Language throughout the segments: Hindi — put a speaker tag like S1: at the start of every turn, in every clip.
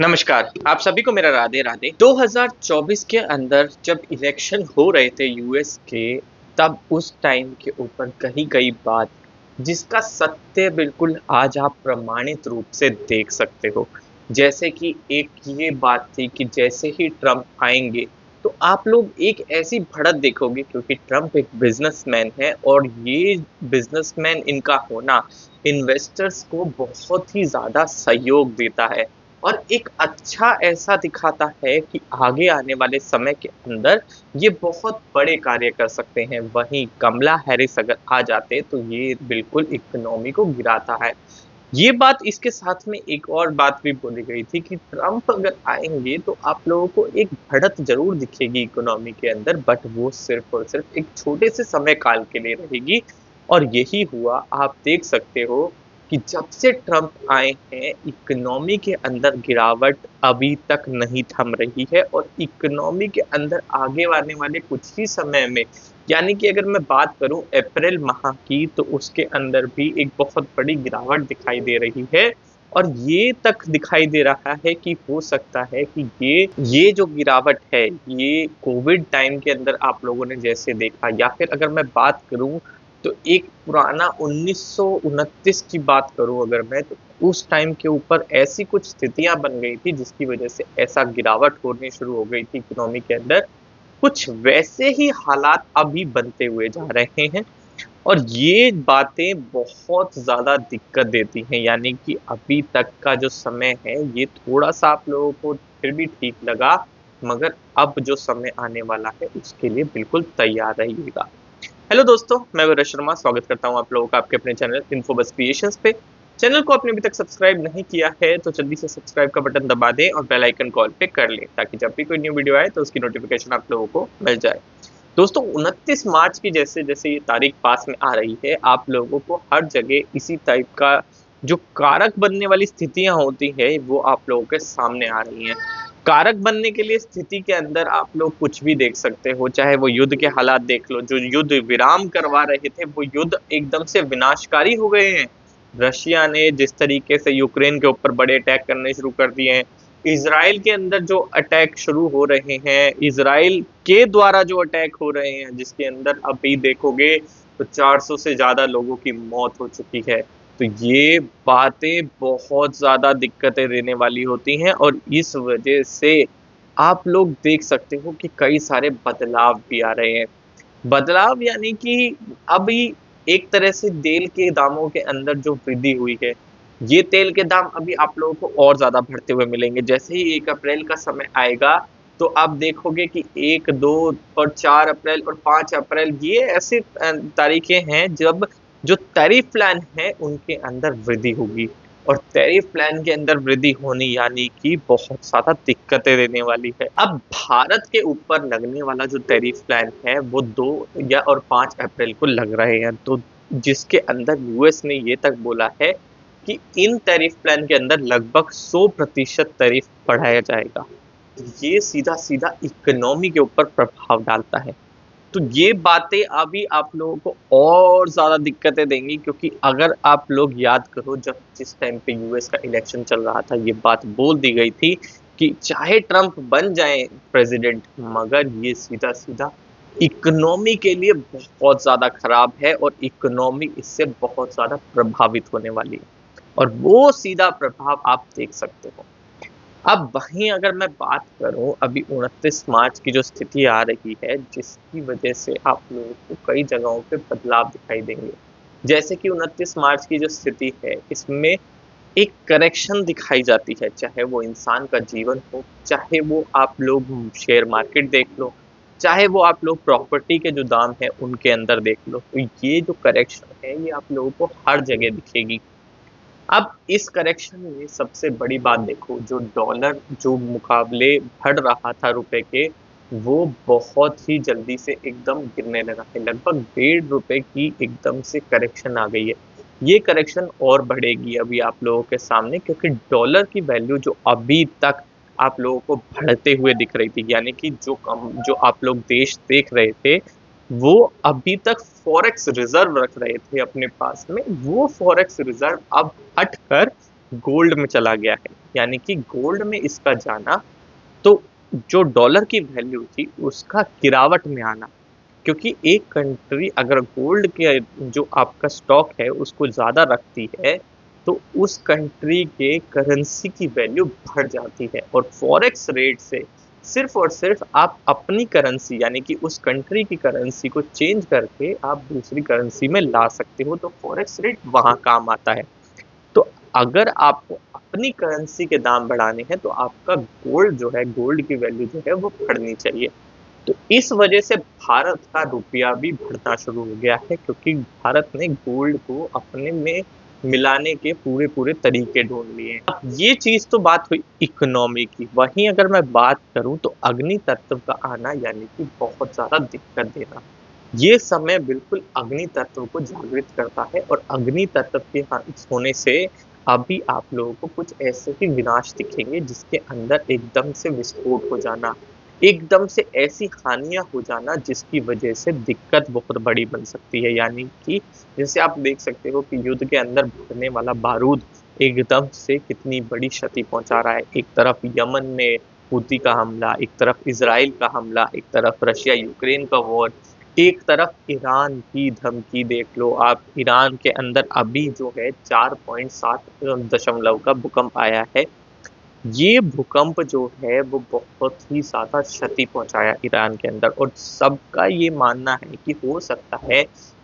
S1: नमस्कार, आप सभी को मेरा राधे राधे। 2024 के अंदर जब इलेक्शन हो रहे थे यूएस के, तब उस टाइम के ऊपर कही गई बात जिसका सत्य बिल्कुल आज आप प्रमाणित रूप से देख सकते हो। जैसे कि एक ये बात थी कि जैसे ही ट्रंप आएंगे तो आप लोग एक ऐसी बढ़त देखोगे, क्योंकि ट्रंप एक बिजनेसमैन है और ये बिजनेसमैन इनका होना इन्वेस्टर्स को बहुत ही ज़्यादा सहयोग देता है और एक अच्छा ऐसा दिखाता है कि आगे आने वाले समय के अंदर ये बहुत बड़े कार्य कर सकते हैं। वहीं कमला हैरिस अगर आ जाते तो ये बिल्कुल इकोनॉमी को गिराता है। ये बात इसके साथ में एक और बात भी बोली गई थी कि ट्रंप अगर आएंगे तो आप लोगों को एक बढ़त जरूर दिखेगी इकोनॉमी के अंदर, बट वो सिर्फ और सिर्फ एक छोटे से समय काल के लिए रहेगी। और यही हुआ। आप देख सकते हो कि जब से ट्रंप आए हैं इकोनॉमी के अंदर गिरावट अभी तक नहीं थम रही है और इकोनॉमी के अंदर आगे आने वाले कुछ ही समय में, यानी कि अगर मैं बात करूं अप्रैल माह की, तो उसके अंदर भी एक बहुत बड़ी गिरावट दिखाई दे रही है। और ये तक दिखाई दे रहा है कि हो सकता है कि ये जो गिरावट है ये कोविड टाइम के अंदर आप लोगों ने जैसे देखा, या फिर अगर मैं बात करूं तो एक पुराना 1929 की बात करूं अगर मैं, तो उस टाइम के ऊपर ऐसी कुछ स्थितियां बन गई थी जिसकी वजह से ऐसा गिरावट होनी शुरू हो गई थी इकोनॉमी के अंदर। कुछ वैसे ही हालात अभी बनते हुए जा रहे हैं और ये बातें बहुत ज़्यादा दिक्कत देती हैं। यानी कि अभी तक का जो समय है ये थोड़ा सा आप लोगों को फिर भी ठीक लगा, मगर अब जो समय आने वाला है उसके लिए बिल्कुल तैयार रहिएगा। हेलो दोस्तों, मैं वीरेश शर्मा स्वागत करता हूं आप लोगों का आपके अपने चैनल इन्फोबस क्रिएशंस पे। चैनल को आपने अभी तक सब्सक्राइब नहीं किया है तो जल्दी से सब्सक्राइब का बटन दबा दें और बेल आइकन कॉल पे कर लें, ताकि जब भी कोई न्यू वीडियो आए तो उसकी नोटिफिकेशन आप लोगों को मिल जाए। दोस्तों, 29 मार्च की जैसे जैसे ये तारीख पास में आ रही है, आप लोगों को हर जगह इसी टाइप का जो कारक बनने वाली स्थितियां होती है वो आप लोगों के सामने आ रही हैं। कारक बनने के लिए स्थिति के अंदर आप लोग कुछ भी देख सकते हो, चाहे वो युद्ध के हालात देख लो। जो युद्ध विराम करवा रहे थे वो युद्ध एकदम से विनाशकारी हो गए हैं। रशिया ने जिस तरीके से यूक्रेन के ऊपर बड़े अटैक करने शुरू कर दिए हैं, इजराइल के अंदर जो अटैक शुरू हो रहे हैं, इजराइल के द्वारा जो अटैक हो रहे हैं, जिसके अंदर अभी देखोगे तो 400 से ज्यादा लोगों की मौत हो चुकी है। तो ये बातें बहुत ज़्यादा दिक्कतें देने वाली होती हैं और इस वजह से आप लोग देख सकते हो कि कई सारे बदलाव भी आ रहे हैं। बदलाव यानी कि अभी एक तरह से तेल के दामों के अंदर जो वृद्धि हुई है, ये तेल के दाम अभी आप लोगों को और ज़्यादा बढ़ते हुए मिलेंगे। जैसे ही 1 अप्रैल का समय आएगा तो आप देखोगे कि 1, 2 और 4 अप्रैल और 5 अप्रैल ये ऐसी तारीखें हैं जब जो टैरिफ प्लान है उनके अंदर वृद्धि होगी। और टैरिफ प्लान के अंदर वृद्धि होनी यानी कि बहुत ज़्यादा दिक्कतें देने वाली है। अब भारत के ऊपर लगने वाला जो टैरिफ प्लान है वो 2 या और 5 अप्रैल को लग रहे हैं, तो जिसके अंदर यूएस ने ये तक बोला है कि इन टैरिफ प्लान के अंदर लगभग 100% टैरिफ बढ़ाया जाएगा। तो ये सीधा सीधा इकोनॉमी के ऊपर प्रभाव डालता है। तो ये बातें अभी आप लोगों को और ज़्यादा दिक्कतें देंगी, क्योंकि अगर आप लोग याद करो जब जिस टाइम पे यूएस का इलेक्शन चल रहा था, ये बात बोल दी गई थी कि चाहे ट्रंप बन जाए प्रेसिडेंट, मगर ये सीधा सीधा इकोनॉमी के लिए बहुत ज़्यादा खराब है और इकोनॉमी इससे बहुत ज़्यादा प्रभावित होने वाली है। और वो सीधा प्रभाव आप देख सकते हो। अब वहीं अगर मैं बात करूं अभी 29 मार्च की जो स्थिति आ रही है, जिसकी वजह से आप लोगों को कई जगहों पे बदलाव दिखाई देंगे। जैसे कि 29 मार्च की जो स्थिति है इसमें एक करेक्शन दिखाई जाती है, चाहे वो इंसान का जीवन हो, चाहे वो आप लोग शेयर मार्केट देख लो, चाहे वो आप लोग प्रॉपर्टी के जो दाम है उनके अंदर देख लो। तो ये जो करेक्शन है ये आप लोगों को हर जगह दिखेगी। अब इस करेक्शन में सबसे बड़ी बात देखो, जो डॉलर जो मुकाबले बढ़ रहा था रुपए के, वो बहुत ही जल्दी से एकदम गिरने लगा है। लगभग 1.5 रुपए की एकदम से करेक्शन आ गई है। ये करेक्शन और बढ़ेगी अभी आप लोगों के सामने, क्योंकि डॉलर की वैल्यू जो अभी तक आप लोगों को बढ़ते हुए दिख रही थी, यानी कि जो आप लोग देश देख रहे थे वो अभी तक फॉरेक्स रिजर्व रख रहे थे अपने पास में, वो फॉरेक्स रिजर्व अब हटकर गोल्ड में चला गया है। यानी कि गोल्ड में इसका जाना, तो जो डॉलर की वैल्यू थी उसका गिरावट में आना। क्योंकि एक कंट्री अगर गोल्ड के जो आपका स्टॉक है उसको ज़्यादा रखती है, तो उस कंट्री के करेंसी की वैल्यू बढ़ जाती है, और फॉरेक्स रेट से सिर्फ और सिर्फ आप अपनी करेंसी यानी कि उस कंट्री की करेंसी को चेंज करके आप दूसरी करेंसी में ला सकते हो, तो फॉरेक्स रेट वहाँ काम आता है। तो अगर आपको अपनी करेंसी के दाम बढ़ाने हैं तो आपका गोल्ड जो है, गोल्ड की वैल्यू जो है वो बढ़नी चाहिए। तो इस वजह से भारत का रुपया भी बढ़ना शुरू हो गया है, क्योंकि भारत ने गोल्ड को अपने में मिलाने के पूरे पूरे तरीके ढूंढ लिए हैं। अब ये चीज तो बात हुई इकोनॉमी की, वहीं अगर मैं बात करूं तो अग्नि तत्व का आना यानी कि बहुत ज्यादा दिक्कत देना, ये समय बिल्कुल अग्नि तत्व को जागृत करता है। और अग्नि तत्व के होने से अभी आप लोगों को कुछ ऐसे ही विनाश दिखेंगे जिसके अंदर एकदम से विस्फोट हो जाना, एकदम से ऐसी हानियां हो जाना जिसकी वजह से दिक्कत बहुत बड़ी बन सकती है। यानी कि जैसे आप देख सकते हो कि युद्ध के अंदर भरने वाला बारूद एकदम से कितनी बड़ी क्षति पहुंचा रहा है। एक तरफ यमन में हूती का हमला, एक तरफ इसराइल का हमला, एक तरफ रशिया यूक्रेन का वॉर, एक तरफ ईरान की धमकी देख लो आप। ईरान के अंदर अभी जो है 4.7 का भूकंप आया है। ये भूकंप जो है वो बहुत ही ज्यादा क्षति पहुंचाया ईरान के अंदर, और सबका ये मानना है कि हो सकता है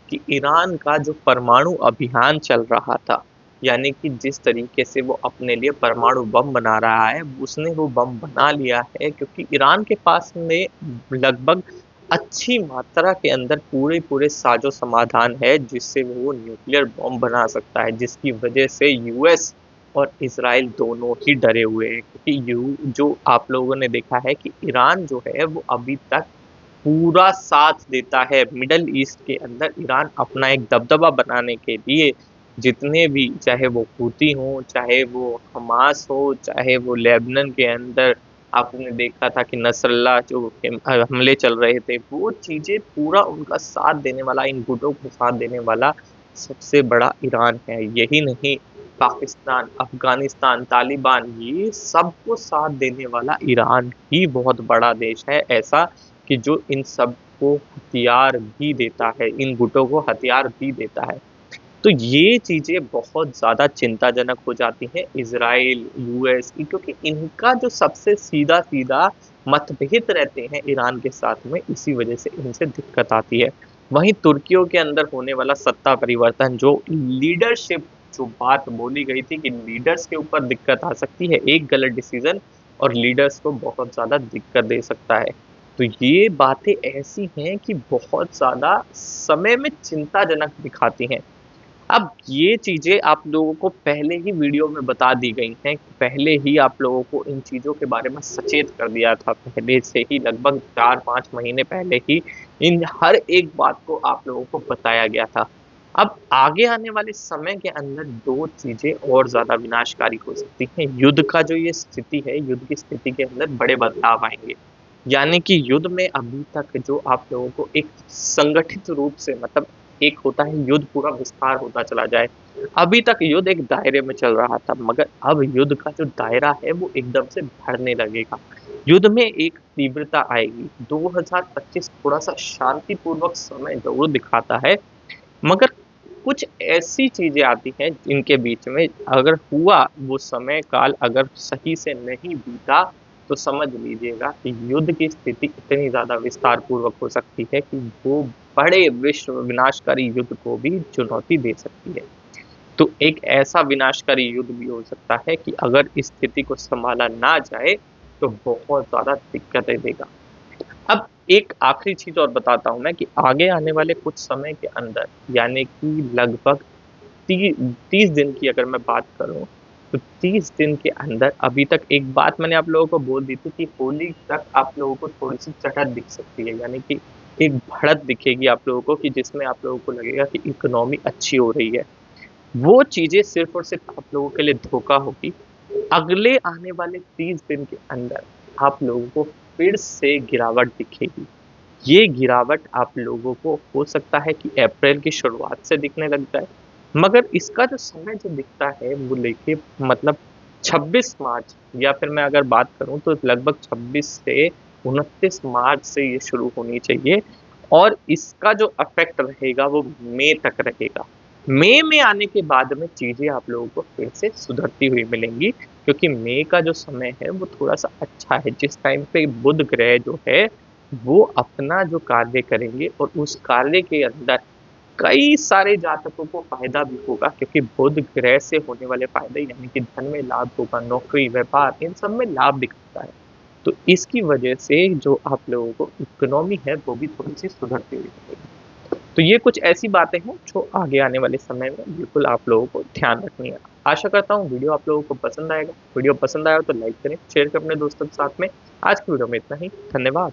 S1: कि ईरान का जो परमाणु अभियान चल रहा था, यानी कि जिस तरीके से वो अपने लिए परमाणु बम बना रहा है, उसने वो बम बना लिया है क्योंकि ईरान के पास में लगभग अच्छी मात्रा के अंदर पूरे पूरे साजो समाधान है जिससे वो न्यूक्लियर बम बना सकता है, जिसकी वजह से यूएस और इसराइल दोनों ही डरे हुए हैं। क्योंकि यू जो आप लोगों ने देखा है कि ईरान जो है वो अभी तक पूरा साथ देता है मिडल ईस्ट के अंदर। ईरान अपना एक दबदबा बनाने के लिए जितने भी, चाहे वो हूती हो, चाहे वो हमास हो, चाहे वो लेबनान के अंदर आपने देखा था कि नसरल्ला जो हमले चल रहे थे, वो चीजें पूरा उनका साथ देने वाला, इन गुटों को साथ देने वाला सबसे बड़ा ईरान है। यही नहीं, पाकिस्तान, अफगानिस्तान, तालिबान, ये सबको साथ देने वाला ईरान ही बहुत बड़ा देश है ऐसा, कि जो इन सबको हथियार भी देता है, इन गुटों को हथियार भी देता है। तो ये चीजें बहुत ज्यादा चिंताजनक हो जाती हैं इजराइल, यूएस की, क्योंकि इनका जो सबसे सीधा सीधा मतभेद रहते हैं ईरान के साथ में, इसी वजह से इनसे दिक्कत आती है। वहीं तुर्कियों के अंदर होने वाला सत्ता परिवर्तन, जो लीडरशिप, जो बात बोली गई थी कि लीडर्स के ऊपर दिक्कत आ सकती है, एक गलत डिसीजन और लीडर्स को बहुत ज्यादा दिक्कत दे सकता है। तो ये बातें ऐसी हैं कि बहुत ज्यादा समय में चिंताजनक दिखाती हैं। अब ये चीजें आप लोगों को पहले ही वीडियो में बता दी गई हैं, पहले ही आप लोगों को इन चीजों के बारे में सचेत कर दिया था, पहले से ही लगभग 4-5 महीने पहले ही इन हर एक बात को आप लोगों को बताया गया था। अब आगे आने वाले समय के अंदर दो चीजें और ज्यादा विनाशकारी हो सकती हैं। युद्ध का जो ये स्थिति है, युद्ध की स्थिति के अंदर बड़े बदलाव आएंगे। यानी कि युद्ध में अभी तक जो आप लोगों को एक संगठित रूप से, मतलब एक होता है युद्ध पूरा विस्तार होता चला जाए, अभी तक युद्ध एक दायरे में चल रहा था, मगर अब युद्ध का जो दायरा है वो एकदम से बढ़ने लगेगा। युद्ध में एक तीव्रता आएगी। 2025 थोड़ा सा शांतिपूर्वक समय जरूर दिखाता है, मगर कुछ ऐसी चीजें आती हैं जिनके बीच में अगर हुआ वो समय काल अगर सही से नहीं बीता, तो समझ लीजिएगा कि युद्ध की स्थिति इतनी ज्यादा विस्तार पूर्वक हो सकती है कि वो बड़े विश्व विनाशकारी युद्ध को भी चुनौती दे सकती है। तो एक ऐसा विनाशकारी युद्ध भी हो सकता है कि अगर इस स्थिति को संभाला ना जाए तो बहुत ज्यादा दिक्कतें देगा। अब एक आखिरी चीज और बताता हूं मैं कि आगे आने वाले कुछ समय के अंदर, यानी कि लगभग 30 दिन की अगर मैं बात करूं, तो 30 दिन के अंदर अभी तक एक बात मैंने आप लोगों को बोल दी थी कि होली तक आप लोगों को थोड़ी सी चटक दिख सकती है, यानी कि एक बढ़त दिखेगी आप लोगों को कि जिसमें आप लोगों को लगेगा कि इकोनॉमी अच्छी हो रही है। वो चीजें सिर्फ और सिर्फ आप लोगों के लिए धोखा होगी। अगले आने वाले 30 दिन के अंदर आप लोगों को फिर से गिरावट दिखेगी। ये गिरावट आप लोगों को हो सकता है कि अप्रैल की शुरुआत से दिखने लग जाए, मगर इसका जो समय जो दिखता है वो लेके मतलब 26 मार्च, या फिर मैं अगर बात करूं तो लगभग 26 से 29 मार्च से ये शुरू होनी चाहिए, और इसका जो इफेक्ट रहेगा वो मई तक रहेगा। मई में आने के बाद में चीजें आप लोगों को फिर से सुधरती हुई मिलेंगी, क्योंकि मई का जो समय है वो थोड़ा सा अच्छा है, जिस टाइम पे बुध ग्रह जो है वो अपना जो कार्य करेंगे, और उस कार्य के अंदर कई सारे जातकों को फायदा भी होगा, क्योंकि बुध ग्रह से होने वाले फायदे यानी कि धन में लाभ होगा, नौकरी, व्यापार, इन सब में लाभ दिखता है। तो इसकी वजह से जो आप लोगों को इकोनॉमी है वो भी थोड़ी सी सुधरती हुई दिखेगी। तो ये कुछ ऐसी बातें हैं जो आगे आने वाले समय में बिल्कुल आप लोगों को ध्यान रखनी है। आशा करता हूँ वीडियो आप लोगों को पसंद आएगा। वीडियो पसंद आया तो लाइक करें, शेयर करें अपने दोस्तों के साथ में। आज की वीडियो में इतना ही। धन्यवाद।